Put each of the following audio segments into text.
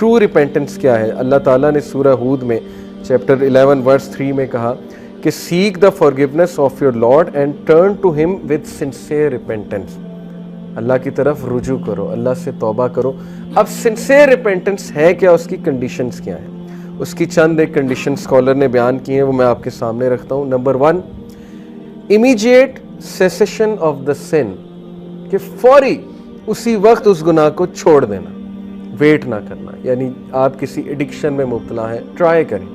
True repentance क्या है? अल्लाह ताला ने सूरह हूद में चैप्टर 11 वर्स 3 में कहा कि seek the forgiveness of your lord and turn to him with sincere repentance. Allah की तरफ रुजू करो, अल्लाह से तौबा करो। अब सिंसियर रिपेंटेंस है क्या, उसकी कंडीशंस क्या हैं? उसकी चंद एक कंडीशन स्कॉलर ने बयान की हैं, वो मैं आपके सामने रखता हूँ। Number 1, immediate cessation of the sin, कि फौरी उसी वक्त उस गुनाह को छोड़ देना, वेट ना करना। यानी आप किसी एडिक्शन में मुब्तला हैं, ट्राई करें,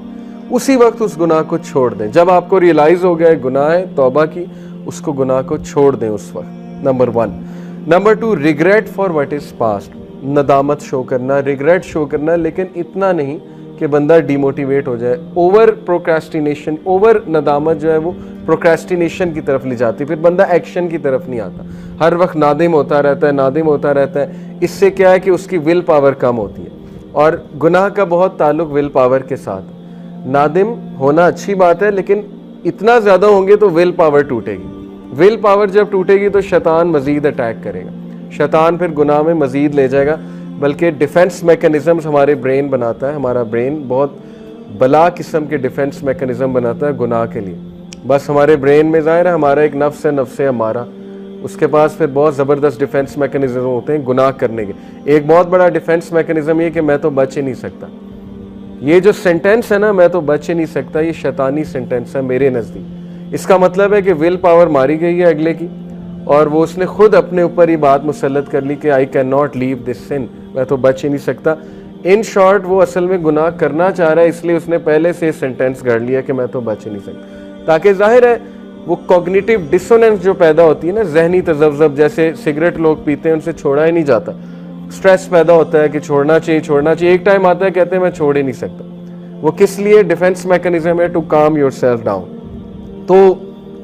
उसी वक्त उस गुनाह को छोड़ दें। जब आपको रियलाइज हो गया गुनाह है, तौबा की, उसको गुनाह को छोड़ दें उस वक्त। Number 1। Number 2, regret for what is past, नदामत शो करना, रिग्रेट शो करना, लेकिन इतना नहीं कि बंदा डिमोटिवेट हो जाए। ओवर प्रोक्रेस्टिनेशन, ओवर नदामत जो है वो प्रोक्रेस्टिनेशन की तरफ ले जाती है, फिर बंदा एक्शन की तरफ नहीं आता, हर वक्त नादिम होता रहता है, नादिम होता रहता है। इससे क्या है कि उसकी विल पावर कम होती है, और गुनाह का बहुत ताल्लुक विल पावर के साथ। नादिम होना अच्छी बात है, लेकिन इतना ज़्यादा होंगे तो विल पावर टूटेगी। विल पावर जब टूटेगी तो शैतान मज़ीद अटैक करेगा, शैतान फिर गुनाह में मज़ीद ले जाएगा। बल्कि डिफेंस मैकेनिज़म्स हमारे ब्रेन बनाता है, हमारा ब्रेन बहुत बला किस्म के डिफेंस मैकेनिज़्म बनाता है गुनाह के लिए। बस हमारे ब्रेन में ज़ाहिर है हमारा एक नफ्स है, नफ्स हमारा, उसके पास फिर बहुत ज़बरदस्त डिफेंस मैकेनिज़्म होते हैं गुनाह करने के। एक बहुत बड़ा डिफेंस मैकेनिज़्म ये कि मैं तो बच ही नहीं सकता। ये जो सेंटेंस है ना, मैं तो बच ही नहीं सकता, ये शैतानी सेंटेंस है मेरे नज़दीक। इसका मतलब है कि विल पावर मारी गई है अगले की, और वो उसने खुद अपने ऊपर ये बात मुसल्लत कर ली कि I can not leave this sin, मैं तो बच ही नहीं सकता। इन शॉर्ट वो असल में गुनाह करना चाह रहा है, इसलिए उसने पहले से सेंटेंस गढ़ लिया कि मैं तो बच ही नहीं सकता, ताकि जाहिर है वो कॉग्निटिव डिसोनेंस जो पैदा होती है ना, जहनी तजब्जब, जैसे सिगरेट लोग पीते हैं उनसे छोड़ा ही नहीं जाता, स्ट्रेस पैदा होता है कि छोड़ना चाहिए छोड़ना चाहिए, एक टाइम आता है कहते हैं मैं छोड़ ही नहीं सकता। वो किस लिए? डिफेंस मैकेनिज्म है, to calm your self down. तो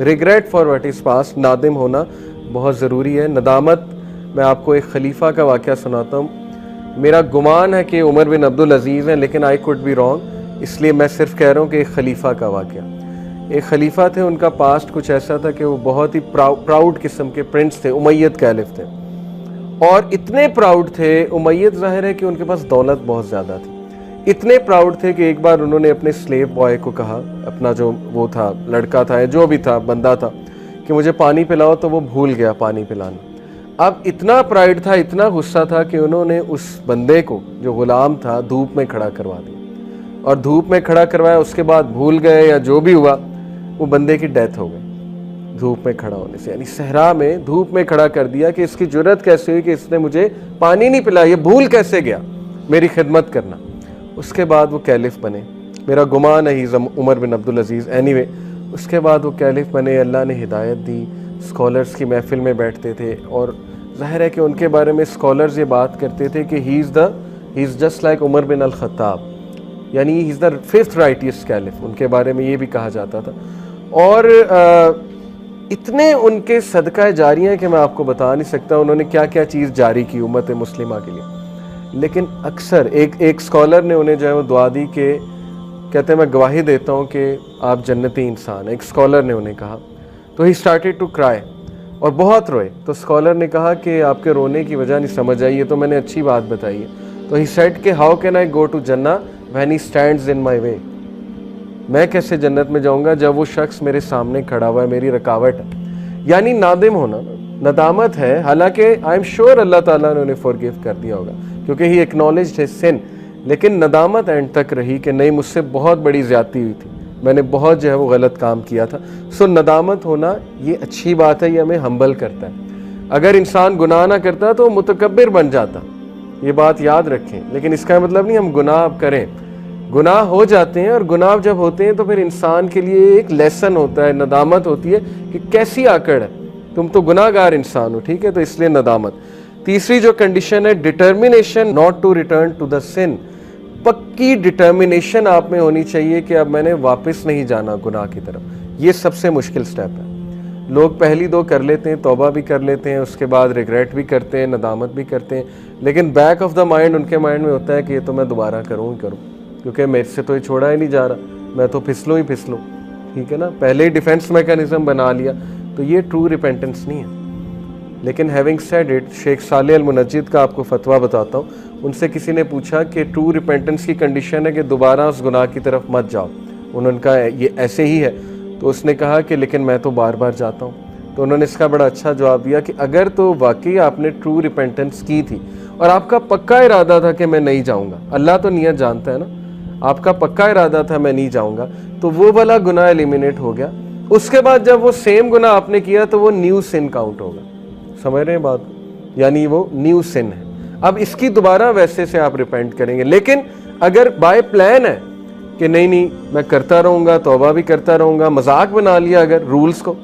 regret for what is past, नादिम होना बहुत ज़रूरी है। नदामत, मैं आपको एक खलीफा का वाक़या सुनाता हूँ। मेरा गुमान है कि उमर बिन अब्दुल अजीज़ हैं, लेकिन आई कुड बी रॉन्ग, इसलिए मैं सिर्फ कह रहा हूँ कि एक खलीफा का वाक़या। एक खलीफा थे, उनका पास्ट कुछ ऐसा था कि वो बहुत ही प्राउड किस्म के प्रिंस थे, उमैयद कैलिफ थे, और इतने प्राउड थे। उमैयद ज़ाहिर है कि उनके पास दौलत बहुत ज़्यादा थी, इतने प्राउड थे कि एक बार उन्होंने अपने स्लेव बॉय को कहा, अपना जो वो था लड़का था या जो भी था बंदा था, कि मुझे पानी पिलाओ, तो वो भूल गया पानी पिलाना। अब इतना प्राइड था, इतना गुस्सा था कि उन्होंने उस बंदे को जो गुलाम था धूप में खड़ा करवा दिया, और धूप में खड़ा करवाया, उसके बाद भूल गए या जो भी हुआ, वो बंदे की डेथ हो गई धूप में खड़ा होने से। यानी सहरा में धूप में खड़ा कर दिया कि इसकी जुर्रत कैसे हुई कि इसने मुझे पानी नहीं पिलाया, ये भूल कैसे गया मेरी खिदमत करना। उसके बाद वो कैलिफ बने, मेरा गुमान है ही उमर बिन अब्दुल अजीज़। एनीवे, उसके बाद वो कैलिफ बने, अल्लाह ने हिदायत दी, स्कॉलर्स की महफिल में बैठते थे, और ज़ाहिर है कि उनके बारे में स्कॉलर्स ये बात करते थे कि he is just like Umar bin al Khattab, यानी he is the 5th righteous caliph, उनके बारे में ये भी कहा जाता था। और इतने उनके सदका जारी हैं कि मैं आपको बता नहीं सकता उन्होंने क्या क्या चीज़ जारी की उम्मत मुस्लिमा के लिए। लेकिन अक्सर एक स्कॉलर ने उन्हें जो है वो दुआ दी कि कहते हैं मैं गवाही देता हूँ कि आप जन्नती इंसान हैं। एक स्कॉलर ने उन्हें कहा, तो ही स्टार्टेड टू क्राई, और बहुत रोए। तो स्कॉलर ने कहा कि आपके रोने की वजह नहीं समझ आई, ये तो मैंने अच्छी बात बताई है। तो ही सेड कि how can I go to Jannah when he stands in my way, मैं कैसे जन्नत में जाऊंगा जब वो शख्स मेरे सामने खड़ा हुआ है, मेरी रुकावट है। यानी नादिम होना, नदामत है। हालांकि आई एम श्योर अल्लाह ताला ने उन्हें फॉरगिव कर दिया होगा, क्योंकि ही एक्नॉलेज्ड हिज सिन, लेकिन नदामत एंड तक रही कि नहीं, मुझसे बहुत बड़ी ज्यादती हुई थी, मैंने बहुत जो है वो गलत काम किया था। सो नदामत होना ये अच्छी बात है, ये हमें हम्बल करता है। अगर इंसान गुनाह ना करता तो मुतकब्बिर बन जाता, ये बात याद रखें। लेकिन इसका मतलब नहीं हम गुनाह करें, गुनाह हो जाते हैं, और गुनाह जब होते हैं तो फिर इंसान के लिए एक लेसन होता है, नदामत होती है कि कैसी आकड़ है, तुम तो गुनाहगार इंसान हो, ठीक है, तो इसलिए नदामत। तीसरी जो कंडीशन है, determination not to return to the sin, पक्की डिटर्मिनेशन आप में होनी चाहिए कि अब मैंने वापस नहीं जाना गुनाह की तरफ। ये सबसे मुश्किल स्टेप है। लोग पहली दो कर लेते हैं, तौबा भी कर लेते हैं, उसके बाद रिग्रेट भी करते हैं, नदामत भी करते हैं, लेकिन बैक ऑफ द माइंड उनके माइंड में होता है कि ये तो मैं दोबारा करूँ ही करूँ, क्योंकि मेरे से तो ये छोड़ा ही नहीं जा रहा, मैं तो फिसलूँ ही फिसलूँ, ठीक है ना, पहले ही डिफेंस मैकेनिज्म बना लिया। तो ये ट्रू रिपेंटेंस नहीं है। लेकिन हैविंग सेड इट, शेख साले अल मुनज्जिद का आपको फतवा बताता हूँ। उनसे किसी ने पूछा कि ट्रू रिपेंटेंस की कंडीशन है कि दोबारा उस गुनाह की तरफ मत जाओ। उन्होंने कहा ये ऐसे ही है। तो उसने कहा कि लेकिन मैं तो बार बार जाता हूँ। तो उन्होंने इसका बड़ा अच्छा जवाब दिया कि अगर तो वाकई आपने ट्रू रिपेंटेंस की थी और आपका पक्का इरादा था कि मैं नहीं जाऊँगा, अल्लाह तो नियत जानता है ना, आपका पक्का इरादा था मैं नहीं जाऊँगा, तो वो वाला गुनाह एलिमिनेट हो गया। उसके बाद जब वो सेम गुनाह आपने किया तो वो न्यू सिन काउंट होगा। समझ रहे हैं बात? यानी वो न्यू सिन है। अब इसकी दोबारा वैसे से आप रिपेंट करेंगे। लेकिन अगर बाय प्लान है कि नहीं मैं करता रहूँगा, तौबा भी करता रहूँगा, मजाक बना लिया, अगर रूल्स को,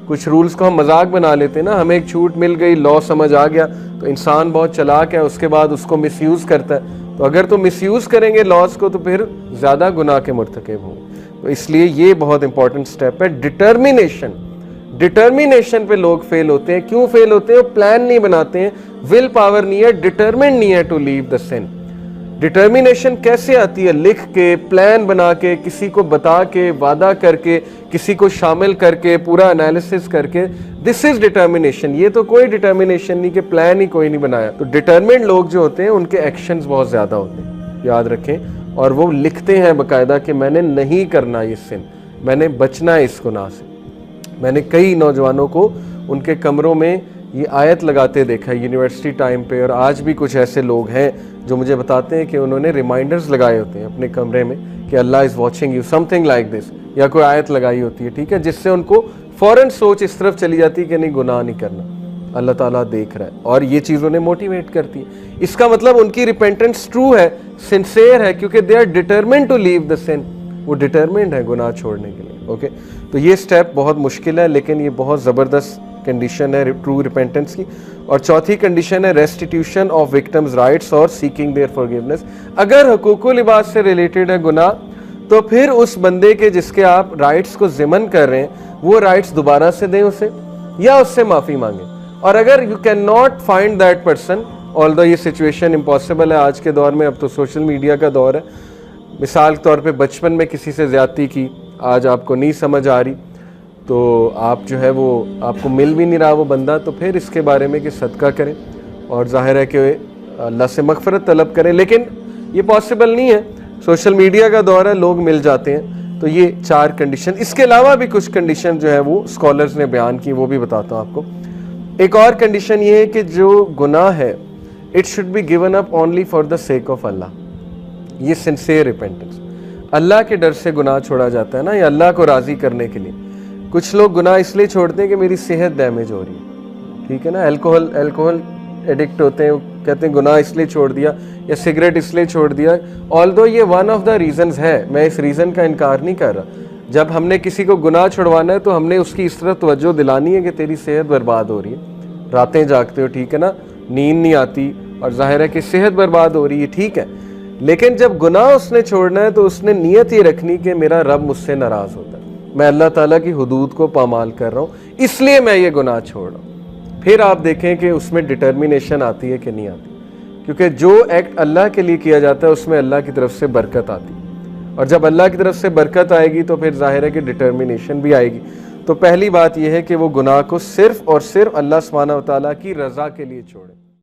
कुछ रूल्स को हम मजाक बना लेते हैं ना, हमें एक छूट मिल गई, लॉ समझ आ गया, तो इंसान बहुत चालाक है, उसके बाद उसको मिसयूज़ करता है। तो अगर तो मिसयूज़ करेंगे लॉज को तो फिर ज़्यादा गुनाह के मुर्तकिब होंगे। तो इसलिए ये बहुत इंपॉर्टेंट स्टेप है, डिटर्मिनेशन। डिटर्मिनेशन पे लोग फेल होते हैं। क्यों फेल होते हैं? वो प्लान नहीं बनाते हैं, विल पावर नहीं है, डिटर्मिन्ड नहीं है to leave the sin. Determination कैसे आती है? लिख के, प्लान बना के, किसी को बता के, वादा करके, किसी को शामिल करके, पूरा एनालिसिस करके, दिस इज डिटर्मिनेशन। ये तो कोई डिटर्मिनेशन नहीं कि प्लान ही कोई नहीं बनाया। तो डिटर्मिन्ड लोग जो होते हैं उनके एक्शंस बहुत ज्यादा होते हैं, याद रखें। और वो लिखते हैं बाकायदा कि मैंने नहीं करना ये सिन, मैंने बचना है इस गुनाह से। मैंने कई नौजवानों को उनके कमरों में ये आयत लगाते देखा है यूनिवर्सिटी टाइम पे, और आज भी कुछ ऐसे लोग हैं जो मुझे बताते हैं कि उन्होंने रिमाइंडर्स लगाए होते हैं अपने कमरे में कि Allah is watching you, something like this, या कोई आयत लगाई होती है, ठीक है, जिससे उनको फ़ौरन सोच इस तरफ चली जाती है कि नहीं गुनाह नहीं करना, अल्लाह ताला देख रहा है, और ये चीज़ उन्हें मोटिवेट करती है। इसका मतलब उनकी रिपेंटेंस ट्रू है, सिंसेयर है, क्योंकि they are determined to leave the sin. वो डिटरमिन्ड है गुनाह छोड़ने के लिए। ओके, तो ये स्टेप बहुत मुश्किल है, लेकिन ये बहुत ज़बरदस्त कंडीशन है ट्रू रिपेंटेंस की। और चौथी कंडीशन है रेस्टिट्यूशन ऑफ विक्टिम्स राइट्स और सीकिंग देयर फॉरगिवनेस। अगर हुकूकुल इबाद से रिलेटेड है गुनाह, तो फिर उस बंदे के जिसके आप राइट्स को ज़िमन कर रहे हैं वो राइट्स दोबारा से दें उसे, या उससे माफ़ी मांगें। और अगर you can not find that person, although ये सिचुएशन इम्पॉसिबल है आज के दौर में, अब तो सोशल मीडिया का दौर है। मिसाल के तौर पे बचपन में किसी से ज़्यादती की, आज आपको नहीं समझ आ रही, तो आप जो है वो आपको मिल भी नहीं रहा वो बंदा, तो फिर इसके बारे में कि सदका करें और जाहिर है कि अल्लाह से मगफरत तलब करें। लेकिन ये पॉसिबल नहीं है, सोशल मीडिया का दौर है, लोग मिल जाते हैं। तो ये 4 कंडीशन, इसके अलावा भी कुछ कंडीशन जो है वो स्कॉलर्स ने बयान की, वो भी बताता हूँ आपको। एक और कंडीशन ये है कि जो गुनाह है it should be given up only for the sake of Allah. ये सिंसियर रिपेंटेंस, अल्लाह के डर से गुनाह छोड़ा जाता है ना, या अल्लाह को राज़ी करने के लिए। कुछ लोग गुनाह इसलिए छोड़ते हैं कि मेरी सेहत डैमेज हो रही है, ठीक है ना, अल्कोहल एडिक्ट होते हैं, वो कहते हैं गुनाह इसलिए छोड़ दिया, या सिगरेट इसलिए छोड़ दिया। ऑल्दो ये वन ऑफ द रीज़न्स है, मैं इस रीज़न का इनकार नहीं कर रहा। जब हमने किसी को गुनाह छुड़वाना है तो हमने उसकी इस तरह तवज्जो दिलानी है कि तेरी सेहत बर्बाद हो रही है, रातें जागते हो, ठीक है ना, नींद नहीं आती, और जाहिर है कि सेहत बर्बाद हो रही है, ठीक है। लेकिन जब गुनाह उसने छोड़ना है तो उसने नीयत ये रखनी कि मेरा रब मुझसे नाराज़ होता है, मैं अल्लाह ताला की हुदूद को पामाल कर रहा हूँ, इसलिए मैं ये गुनाह छोड़ रहा हूँ। फिर आप देखें कि उसमें डिटर्मिनेशन आती है कि नहीं आती, क्योंकि जो एक्ट अल्लाह के लिए किया जाता है उसमें अल्लाह की तरफ से बरकत आती है, और जब अल्लाह की तरफ से बरकत आएगी तो फिर जाहिर है कि डिटर्मिनेशन भी आएगी। तो पहली बात यह है कि वो गुनाह को सिर्फ और सिर्फ अल्लाह सुब्हानहू व तआला की रज़ा के लिए छोड़े।